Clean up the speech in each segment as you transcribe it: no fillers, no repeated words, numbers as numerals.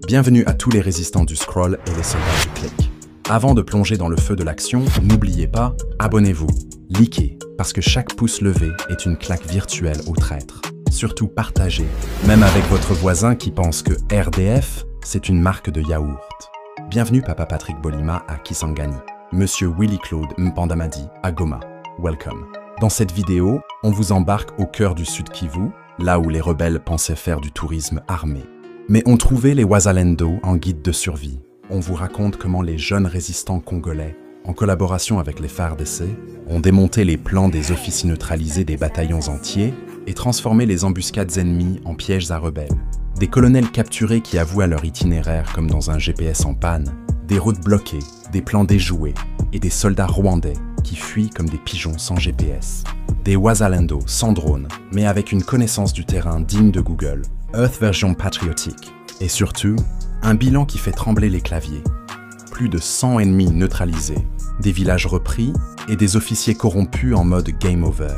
Bienvenue à tous les résistants du scroll et les soldats du click. Avant de plonger dans le feu de l'action, n'oubliez pas, abonnez-vous, likez, parce que chaque pouce levé est une claque virtuelle aux traîtres. Surtout partagez, même avec votre voisin qui pense que RDF, c'est une marque de yaourt. Bienvenue Papa Patrick Bolima à Kisangani, Monsieur Willy Claude Mpandamadi à Goma. Welcome. Dans cette vidéo, on vous embarque au cœur du Sud Kivu, là où les rebelles pensaient faire du tourisme armé. Mais ont trouvé les Wazalendo en guide de survie. On vous raconte comment les jeunes résistants congolais, en collaboration avec les FARDC, ont démonté les plans des officiers neutralisés des bataillons entiers et transformé les embuscades ennemies en pièges à rebelles. Des colonels capturés qui avouent à leur itinéraire comme dans un GPS en panne, des routes bloquées, des plans déjoués et des soldats rwandais qui fuient comme des pigeons sans GPS. Des Wazalendo sans drone, mais avec une connaissance du terrain digne de Google, Earth version patriotique, et surtout, un bilan qui fait trembler les claviers. Plus de 100 ennemis neutralisés, des villages repris et des officiers corrompus en mode game over.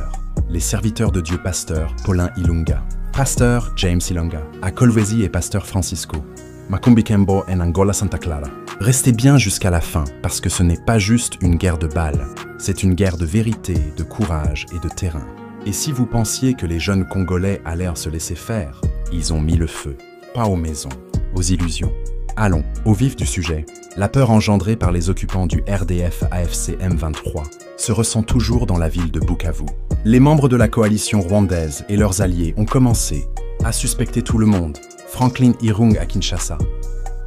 Les serviteurs de Dieu Pasteur Paulin Ilunga, Pasteur James Ilunga, à Kolwezi et Pasteur Francisco, Makumbi Kembo et Angola Santa Clara. Restez bien jusqu'à la fin, parce que ce n'est pas juste une guerre de balles, c'est une guerre de vérité, de courage et de terrain. Et si vous pensiez que les jeunes Congolais allaient se laisser faire, ils ont mis le feu, pas aux maisons, aux illusions. Allons, au vif du sujet. La peur engendrée par les occupants du RDF AFC M23 se ressent toujours dans la ville de Bukavu. Les membres de la coalition rwandaise et leurs alliés ont commencé à suspecter tout le monde, Franklin Irung à Kinshasa.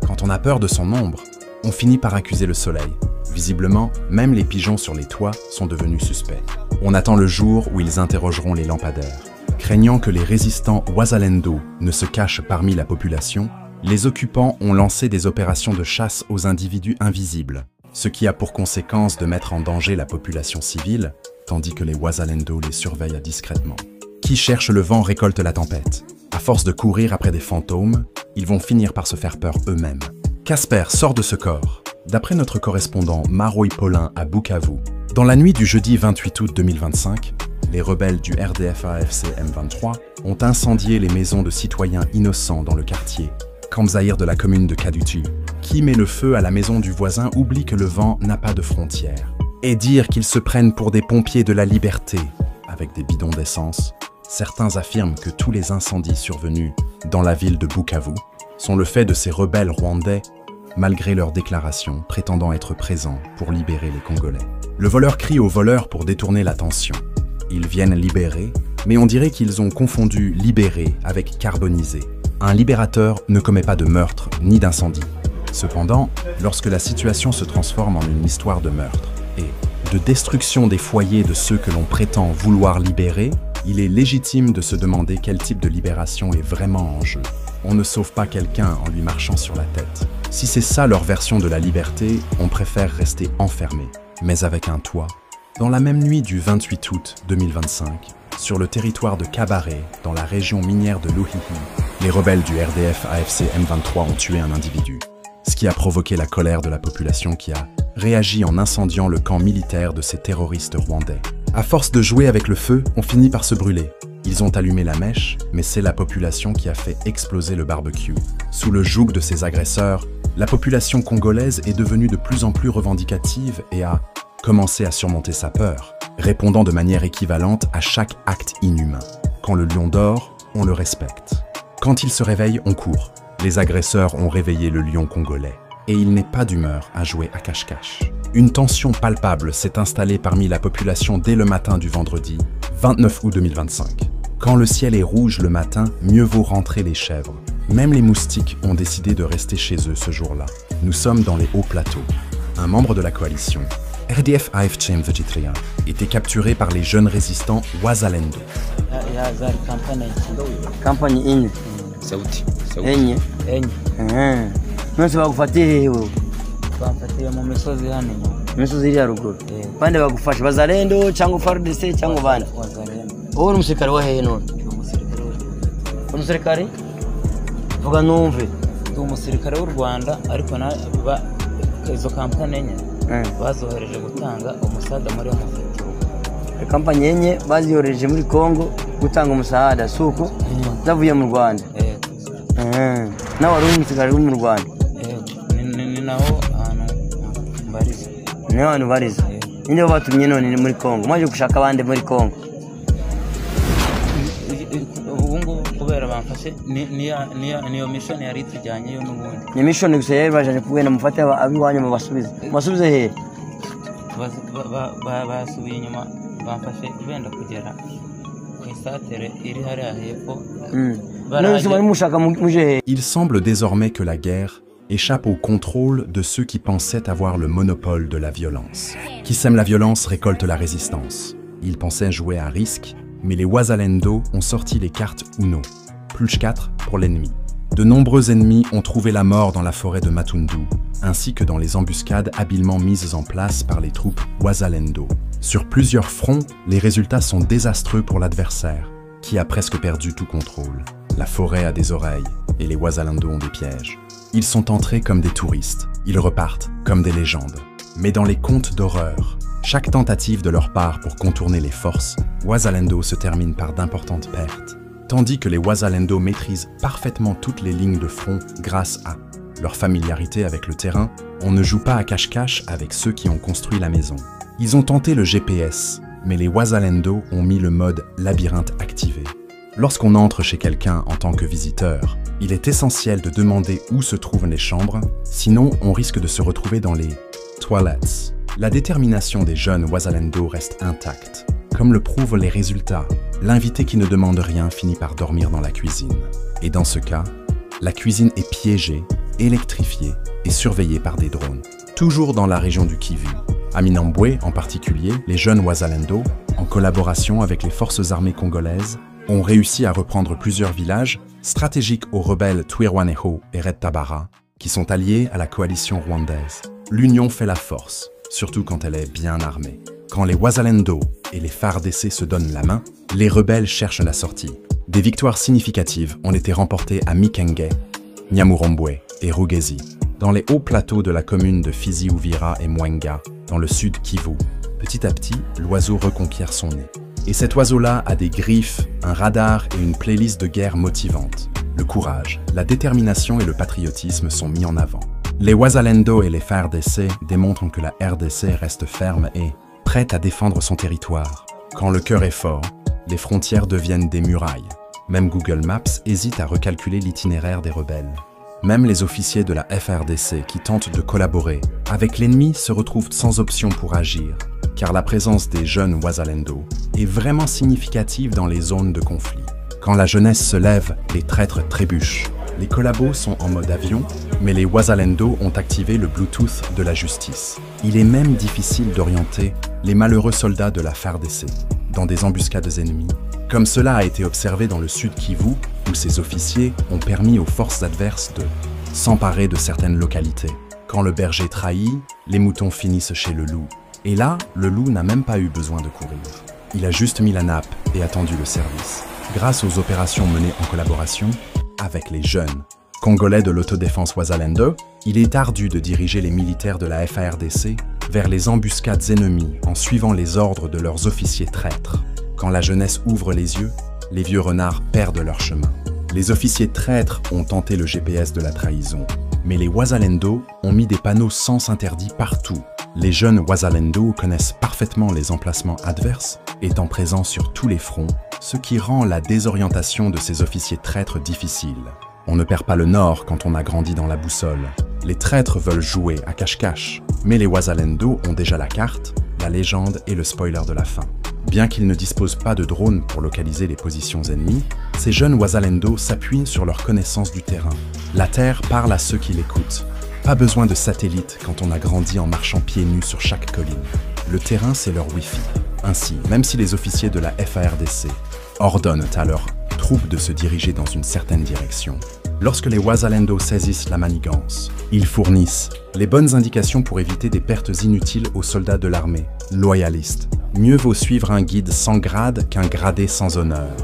Quand on a peur de son ombre, on finit par accuser le soleil. Visiblement, même les pigeons sur les toits sont devenus suspects. On attend le jour où ils interrogeront les lampadaires. Craignant que les résistants Wazalendo ne se cachent parmi la population, les occupants ont lancé des opérations de chasse aux individus invisibles, ce qui a pour conséquence de mettre en danger la population civile, tandis que les Wazalendo les surveillent discrètement. Qui cherche le vent récolte la tempête. À force de courir après des fantômes, ils vont finir par se faire peur eux-mêmes. Casper sort de ce corps. D'après notre correspondant Maroy Paulin à Bukavu, dans la nuit du jeudi 28 août 2025, les rebelles du RDF AFC M23 ont incendié les maisons de citoyens innocents dans le quartier Kamzaïr de la commune de Kadutu. Qui met le feu à la maison du voisin oublie que le vent n'a pas de frontières. Et dire qu'ils se prennent pour des pompiers de la liberté, avec des bidons d'essence. Certains affirment que tous les incendies survenus dans la ville de Bukavu sont le fait de ces rebelles rwandais, malgré leurs déclarations prétendant être présents pour libérer les Congolais. Le voleur crie au voleur pour détourner l'attention. Ils viennent libérer, mais on dirait qu'ils ont confondu libérer avec carboniser. Un libérateur ne commet pas de meurtre ni d'incendie. Cependant, lorsque la situation se transforme en une histoire de meurtre et de destruction des foyers de ceux que l'on prétend vouloir libérer, il est légitime de se demander quel type de libération est vraiment en jeu. On ne sauve pas quelqu'un en lui marchant sur la tête. Si c'est ça leur version de la liberté, on préfère rester enfermé, mais avec un toit. Dans la même nuit du 28 août 2025, sur le territoire de Kabaré, dans la région minière de Luhihi, les rebelles du RDF AFC M23 ont tué un individu, ce qui a provoqué la colère de la population qui a réagi en incendiant le camp militaire de ces terroristes rwandais. À force de jouer avec le feu, on finit par se brûler. Ils ont allumé la mèche, mais c'est la population qui a fait exploser le barbecue. Sous le joug de ces agresseurs, la population congolaise est devenue de plus en plus revendicative et a commencé à surmonter sa peur, répondant de manière équivalente à chaque acte inhumain. Quand le lion dort, on le respecte. Quand il se réveille, on court. Les agresseurs ont réveillé le lion congolais. Et il n'est pas d'humeur à jouer à cache-cache. Une tension palpable s'est installée parmi la population dès le matin du vendredi 29 août 2025. Quand le ciel est rouge le matin, mieux vaut rentrer les chèvres. Même les moustiques ont décidé de rester chez eux ce jour-là. Nous sommes dans les hauts plateaux. Un membre de la coalition, RDF AFC M23, était capturé par les jeunes résistants Wazalendo. Mwese bagufatire hewe bamfatiye mu misozi hano imisozi iri haruguru bande bagufasha Wazalendo cyangwa FARDC cyangwa bande Wazalendo wowe umusirikare wa hehe none umusirikare vuga numve umusirikare w'u Rwanda ariko na izo kampani enye bazohereje gutanga umusada muri amafetiwo kampani enye baziyohereje muri Kongo gutanga umusada suko zavuye mu Rwanda nawe wari umusirikare wo mu Rwanda? Ni naho ahantu mbariza. Niho hantu bariza. Ninde batumye none ni muri Kongo? Mwaje gushaka abandi muri Kongo? Ubungu kubera bamfashe niyo mission yari tujyanye yo n'ubundi. Ni mission gusa yari baje kubwena mufate abiwanyu mu basubize he? Basubiye inyuma bamfashe benda kugera ku isatere iri hariya hepfo. Il semble désormais que la guerre échappe au contrôle de ceux qui pensaient avoir le monopole de la violence. Qui sème la violence récolte la résistance. Ils pensaient jouer à risque, mais les Wazalendo ont sorti les cartes Uno, plus 4 pour l'ennemi. De nombreux ennemis ont trouvé la mort dans la forêt de Matundu, ainsi que dans les embuscades habilement mises en place par les troupes Wazalendo. Sur plusieurs fronts, les résultats sont désastreux pour l'adversaire, qui a presque perdu tout contrôle. La forêt a des oreilles, et les Wazalendo ont des pièges. Ils sont entrés comme des touristes, ils repartent comme des légendes. Mais dans les contes d'horreur, chaque tentative de leur part pour contourner les forces, Wazalendo se termine par d'importantes pertes. Tandis que les Wazalendo maîtrisent parfaitement toutes les lignes de front grâce à leur familiarité avec le terrain, on ne joue pas à cache-cache avec ceux qui ont construit la maison. Ils ont tenté le GPS, mais les Wazalendo ont mis le mode labyrinthe activé. Lorsqu'on entre chez quelqu'un en tant que visiteur, il est essentiel de demander où se trouvent les chambres, sinon on risque de se retrouver dans les toilettes. La détermination des jeunes Wazalendo reste intacte. Comme le prouvent les résultats, l'invité qui ne demande rien finit par dormir dans la cuisine. Et dans ce cas, la cuisine est piégée, électrifiée et surveillée par des drones. Toujours dans la région du Kivu. À Minambwe en particulier, les jeunes Wazalendo, en collaboration avec les forces armées congolaises, ont réussi à reprendre plusieurs villages stratégiques aux rebelles Twirwaneho et Red Tabara, qui sont alliés à la coalition rwandaise. L'union fait la force, surtout quand elle est bien armée. Quand les Wazalendo et les FARDC se donnent la main, les rebelles cherchent la sortie. Des victoires significatives ont été remportées à Mikenge, Nyamurombwe et Rugezi, dans les hauts plateaux de la commune de Fizi-Uvira et Mwenga, dans le sud Kivu. Petit à petit, l'oiseau reconquiert son nid. Et cet oiseau-là a des griffes, un radar et une playlist de guerre motivante. Le courage, la détermination et le patriotisme sont mis en avant. Les Wazalendo et les FARDC démontrent que la RDC reste ferme et prête à défendre son territoire. Quand le cœur est fort, les frontières deviennent des murailles. Même Google Maps hésite à recalculer l'itinéraire des rebelles. Même les officiers de la FARDC qui tentent de collaborer avec l'ennemi se retrouvent sans option pour agir, car la présence des jeunes Wazalendo est vraiment significative dans les zones de conflit. Quand la jeunesse se lève, les traîtres trébuchent. Les collabos sont en mode avion, mais les Wazalendo ont activé le Bluetooth de la justice. Il est même difficile d'orienter les malheureux soldats de la FARDC dans des embuscades ennemies, comme cela a été observé dans le sud Kivu, où ces officiers ont permis aux forces adverses de s'emparer de certaines localités. Quand le berger trahit, les moutons finissent chez le loup. Et là, le loup n'a même pas eu besoin de courir. Il a juste mis la nappe et attendu le service. Grâce aux opérations menées en collaboration avec les jeunes Congolais de l'autodéfense Wazalendo, il est ardu de diriger les militaires de la FARDC vers les embuscades ennemies en suivant les ordres de leurs officiers traîtres. Quand la jeunesse ouvre les yeux, les vieux renards perdent leur chemin. Les officiers traîtres ont tenté le GPS de la trahison, mais les Wazalendo ont mis des panneaux sens interdits partout. Les jeunes Wazalendo connaissent parfaitement les emplacements adverses, étant présents sur tous les fronts, ce qui rend la désorientation de ces officiers traîtres difficile. On ne perd pas le nord quand on a grandi dans la boussole. Les traîtres veulent jouer à cache-cache, mais les Wazalendo ont déjà la carte, la légende et le spoiler de la fin. Bien qu'ils ne disposent pas de drones pour localiser les positions ennemies, ces jeunes Wazalendo s'appuient sur leur connaissance du terrain. La terre parle à ceux qui l'écoutent. Pas besoin de satellites quand on a grandi en marchant pieds nus sur chaque colline. Le terrain, c'est leur Wi-Fi. Ainsi, même si les officiers de la FARDC ordonnent à leurs troupes de se diriger dans une certaine direction, lorsque les Wazalendo saisissent la manigance, ils fournissent les bonnes indications pour éviter des pertes inutiles aux soldats de l'armée loyalistes. Mieux vaut suivre un guide sans grade qu'un gradé sans honneur.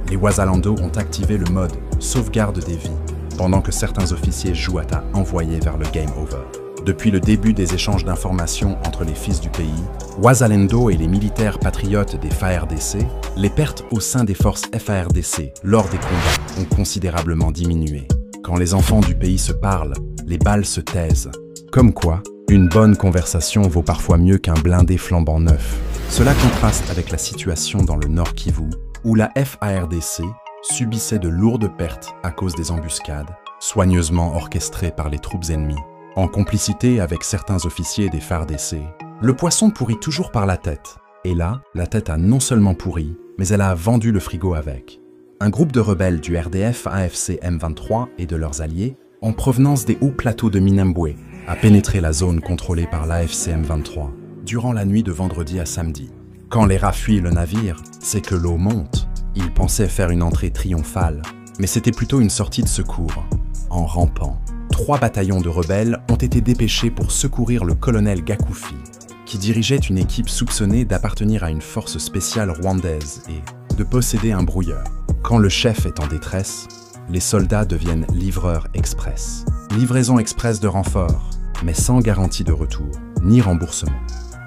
Les Wazalendo ont activé le mode sauvegarde des vies, pendant que certains officiers jouent à envoyer vers le game over. Depuis le début des échanges d'informations entre les fils du pays, Wazalendo et les militaires patriotes des FARDC, les pertes au sein des forces FARDC lors des combats ont considérablement diminué. Quand les enfants du pays se parlent, les balles se taisent. Comme quoi, une bonne conversation vaut parfois mieux qu'un blindé flambant neuf. Cela contraste avec la situation dans le Nord Kivu, où la FARDC subissait de lourdes pertes à cause des embuscades, soigneusement orchestrées par les troupes ennemies. En complicité avec certains officiers des FARDC, le poisson pourrit toujours par la tête. Et là, la tête a non seulement pourri, mais elle a vendu le frigo avec. Un groupe de rebelles du RDF AFC M23 et de leurs alliés, en provenance des hauts plateaux de Minembwe, a pénétré la zone contrôlée par l'AFC M23 durant la nuit de vendredi à samedi. Quand les rats fuient le navire, c'est que l'eau monte. Ils pensaient faire une entrée triomphale, mais c'était plutôt une sortie de secours. En rampant, 3 bataillons de rebelles ont été dépêchés pour secourir le colonel Gakoufi, qui dirigeait une équipe soupçonnée d'appartenir à une force spéciale rwandaise et de posséder un brouilleur. Quand le chef est en détresse, les soldats deviennent livreurs express. Livraison express de renfort, mais sans garantie de retour, ni remboursement.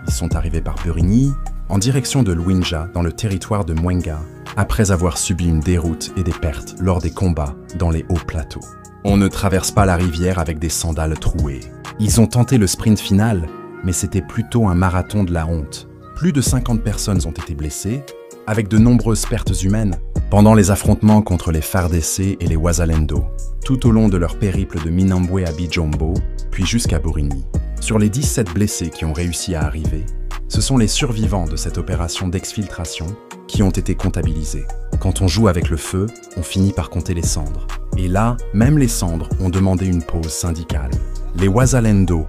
Ils sont arrivés par Burigny, en direction de Luinja, dans le territoire de Mwenga, après avoir subi une déroute et des pertes lors des combats dans les hauts plateaux. On ne traverse pas la rivière avec des sandales trouées. Ils ont tenté le sprint final, mais c'était plutôt un marathon de la honte. Plus de 50 personnes ont été blessées, avec de nombreuses pertes humaines, pendant les affrontements contre les FARDC et les Wazalendo, tout au long de leur périple de Minembwe à Bijombo, puis jusqu'à Burigny. Sur les 17 blessés qui ont réussi à arriver, ce sont les survivants de cette opération d'exfiltration qui ont été comptabilisés. Quand on joue avec le feu, on finit par compter les cendres. Et là, même les cendres ont demandé une pause syndicale. Les Wazalendo,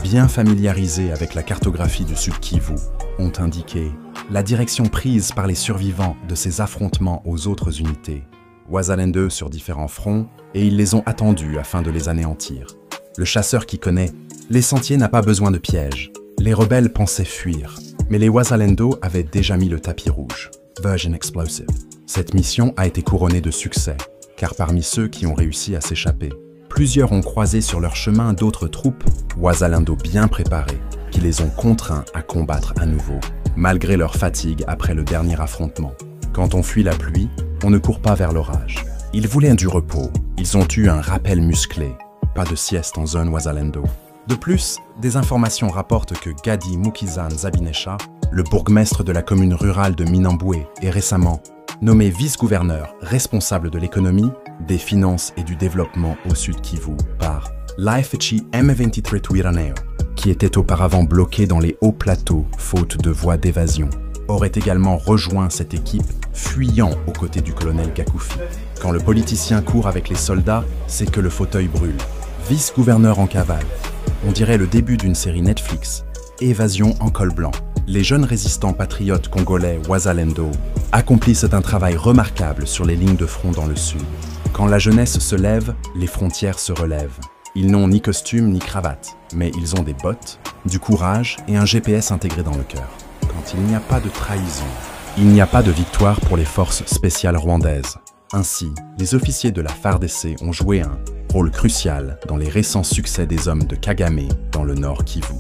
bien familiarisés avec la cartographie du Sud Kivu, ont indiqué la direction prise par les survivants de ces affrontements aux autres unités. Wazalendo sur différents fronts, et ils les ont attendus afin de les anéantir. Le chasseur qui connaît les sentiers n'a pas besoin de pièges. Les rebelles pensaient fuir, mais les Wazalendo avaient déjà mis le tapis rouge. Version explosive. Cette mission a été couronnée de succès, car parmi ceux qui ont réussi à s'échapper, plusieurs ont croisé sur leur chemin d'autres troupes, Wazalendo bien préparées, qui les ont contraints à combattre à nouveau, malgré leur fatigue après le dernier affrontement. Quand on fuit la pluie, on ne court pas vers l'orage. Ils voulaient du repos, ils ont eu un rappel musclé, pas de sieste en zone Wazalendo. De plus, des informations rapportent que Gadi Mukizan Zabinesha, le bourgmestre de la commune rurale de Minembwe, est récemment nommé vice-gouverneur responsable de l'économie, des finances et du développement au Sud Kivu par l'AFC M23 Twirraneo, qui était auparavant bloqué dans les hauts plateaux faute de voies d'évasion, aurait également rejoint cette équipe, fuyant aux côtés du colonel Gakoufi. Quand le politicien court avec les soldats, c'est que le fauteuil brûle. Vice-gouverneur en cavale. On dirait le début d'une série Netflix, Évasion en col blanc. Les jeunes résistants patriotes congolais Wazalendo accomplissent un travail remarquable sur les lignes de front dans le sud. Quand la jeunesse se lève, les frontières se relèvent. Ils n'ont ni costume ni cravate, mais ils ont des bottes, du courage et un GPS intégré dans le cœur. Quand il n'y a pas de trahison, il n'y a pas de victoire pour les forces spéciales rwandaises. Ainsi, les officiers de la FARDC ont joué un rôle crucial dans les récents succès des hommes de Kagame dans le Nord Kivu.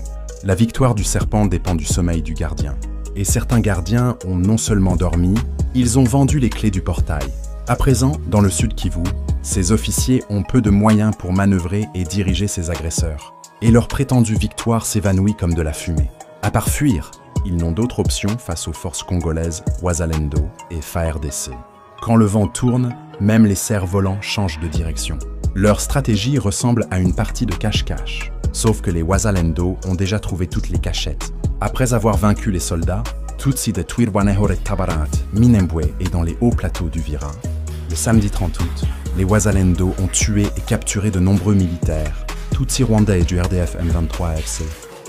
La victoire du serpent dépend du sommeil du gardien. Et certains gardiens ont non seulement dormi, ils ont vendu les clés du portail. À présent, dans le Sud Kivu, ces officiers ont peu de moyens pour manœuvrer et diriger ces agresseurs. Et leur prétendue victoire s'évanouit comme de la fumée. À part fuir, ils n'ont d'autre option face aux forces congolaises Wazalendo et FARDC. Quand le vent tourne, même les cerfs-volants changent de direction. Leur stratégie ressemble à une partie de cache-cache. Sauf que les Wazalendo ont déjà trouvé toutes les cachettes. Après avoir vaincu les soldats, Tutsi de Twirwaneho Tabarat, Minembwe et dans les hauts plateaux du Vira, le samedi 30 août, les Wazalendo ont tué et capturé de nombreux militaires, Tutsi rwandais du RDF M23 AFC,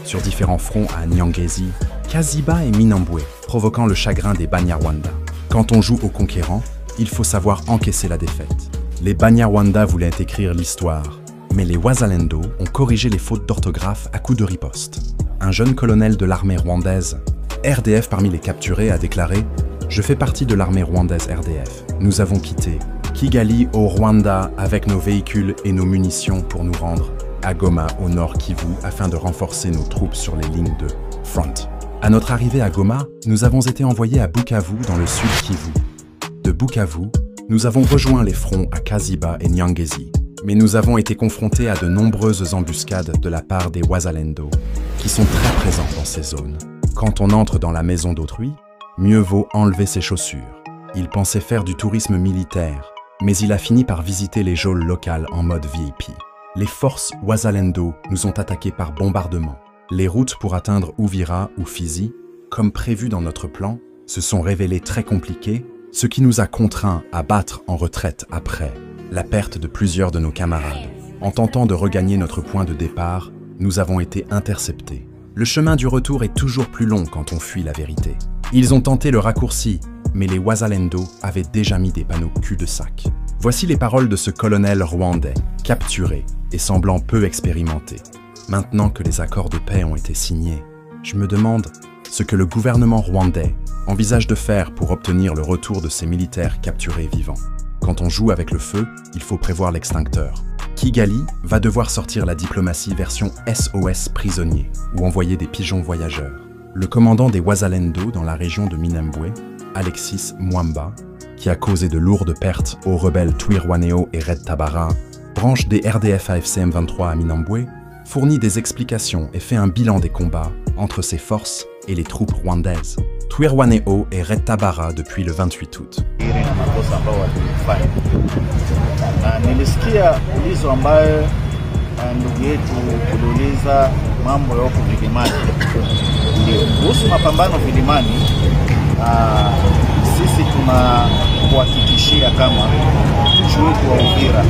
sur différents fronts à Nyangezi, Kaziba et Minembwe, provoquant le chagrin des Banyarwanda. Quand on joue aux conquérants, il faut savoir encaisser la défaite. Les Banyarwanda voulaient écrire l'histoire, mais les Wazalendo ont corrigé les fautes d'orthographe à coups de riposte. Un jeune colonel de l'armée rwandaise, RDF parmi les capturés, a déclaré « Je fais partie de l'armée rwandaise RDF. Nous avons quitté Kigali au Rwanda avec nos véhicules et nos munitions pour nous rendre à Goma au nord Kivu afin de renforcer nos troupes sur les lignes de front. À notre arrivée à Goma, nous avons été envoyés à Bukavu dans le sud Kivu. De Bukavu, nous avons rejoint les fronts à Kaziba et Nyangezi. Mais nous avons été confrontés à de nombreuses embuscades de la part des Wazalendo, qui sont très présents dans ces zones. Quand on entre dans la maison d'autrui, mieux vaut enlever ses chaussures. Il pensait faire du tourisme militaire, mais il a fini par visiter les geôles locales en mode VIP. Les forces Wazalendo nous ont attaqués par bombardement. Les routes pour atteindre Uvira ou Fizi, comme prévu dans notre plan, se sont révélées très compliquées, ce qui nous a contraints à battre en retraite après la perte de plusieurs de nos camarades. En tentant de regagner notre point de départ, nous avons été interceptés. Le chemin du retour est toujours plus long quand on fuit la vérité. Ils ont tenté le raccourci, mais les Wazalendo avaient déjà mis des panneaux cul-de-sac. Voici les paroles de ce colonel rwandais, capturé et semblant peu expérimenté. Maintenant que les accords de paix ont été signés, je me demande ce que le gouvernement rwandais envisage de faire pour obtenir le retour de ces militaires capturés vivants. Quand on joue avec le feu, il faut prévoir l'extincteur. Kigali va devoir sortir la diplomatie version SOS prisonnier ou envoyer des pigeons voyageurs. Le commandant des Wazalendo dans la région de Minembwe, Alexis Mwamba, qui a causé de lourdes pertes aux rebelles Twirwaneho et Red Tabara, branche des RDF AFC M23 à Minembwe, fournit des explications et fait un bilan des combats entre ses forces et les troupes rwandaises. Twirwaneho et Red Tabara depuis le 28 août. Nilisikia ulizo ambayo ndugu yetu kuuliza mambo ya huko vilimani. Ndio kuhusu mapambano vilimani, sisi tunakuhakikishia kama mji wetu wa Uvira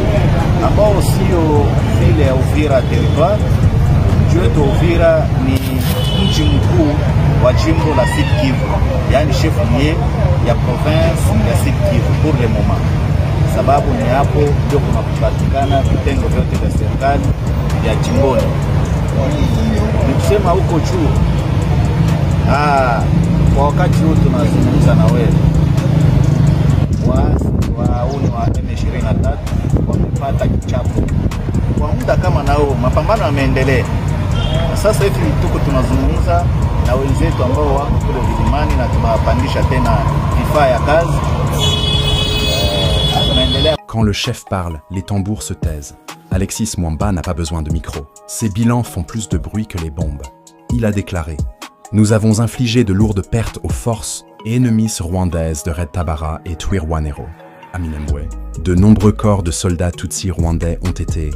ambao sio vile ya Uvira territoire. Mji wetu wa Uvira ni mji mkuu wa jimbo la Sud Kivu, yani chef-lieu ya province ya Sud Kivu pour le moment. Sababu ni hapo ndio kunapatikana vitengo vyote vya serikali vya jimboni. Ni kusema huko juu, kwa wakati huu tunazungumza na wewe, wauni wa M23 wamepata kichapo kwa muda kama nao, mapambano yameendelea. Sasa hivi tuko tunazungumza na wenzetu ambao wako kule vilimani na tunawapandisha tena vifaa ya kazi. Quand le chef parle, les tambours se taisent. Alexis Mwamba n'a pas besoin de micro. Ses bilans font plus de bruit que les bombes. Il a déclaré « Nous avons infligé de lourdes pertes aux forces et ennemies rwandaises de Red Tabara et Twirwaneho. À Minembwe, de nombreux corps de soldats Tutsis rwandais ont été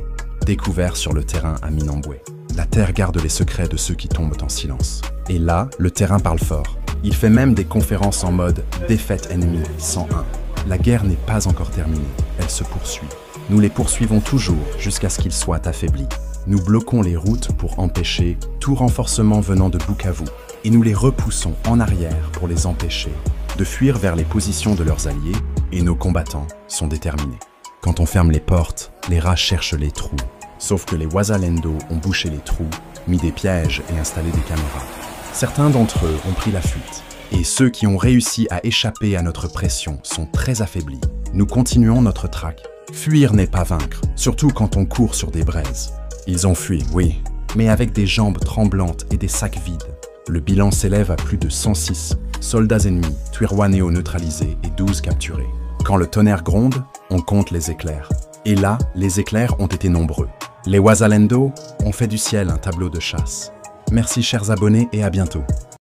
découverts sur le terrain à Minembwe. La terre garde les secrets de ceux qui tombent en silence. Et là, le terrain parle fort. Il fait même des conférences en mode « Défaite ennemie 101 ». La guerre n'est pas encore terminée, elle se poursuit. Nous les poursuivons toujours jusqu'à ce qu'ils soient affaiblis. Nous bloquons les routes pour empêcher tout renforcement venant de Bukavu et nous les repoussons en arrière pour les empêcher de fuir vers les positions de leurs alliés et nos combattants sont déterminés. Quand on ferme les portes, les rats cherchent les trous. Sauf que les Wazalendo ont bouché les trous, mis des pièges et installé des caméras. Certains d'entre eux ont pris la fuite. Et ceux qui ont réussi à échapper à notre pression sont très affaiblis. Nous continuons notre traque. Fuir n'est pas vaincre, surtout quand on court sur des braises. Ils ont fui, oui, mais avec des jambes tremblantes et des sacs vides. Le bilan s'élève à plus de 106 soldats ennemis, Twirwaneho neutralisés et 12 capturés. Quand le tonnerre gronde, on compte les éclairs. Et là, les éclairs ont été nombreux. Les Wazalendo ont fait du ciel un tableau de chasse. Merci chers abonnés et à bientôt.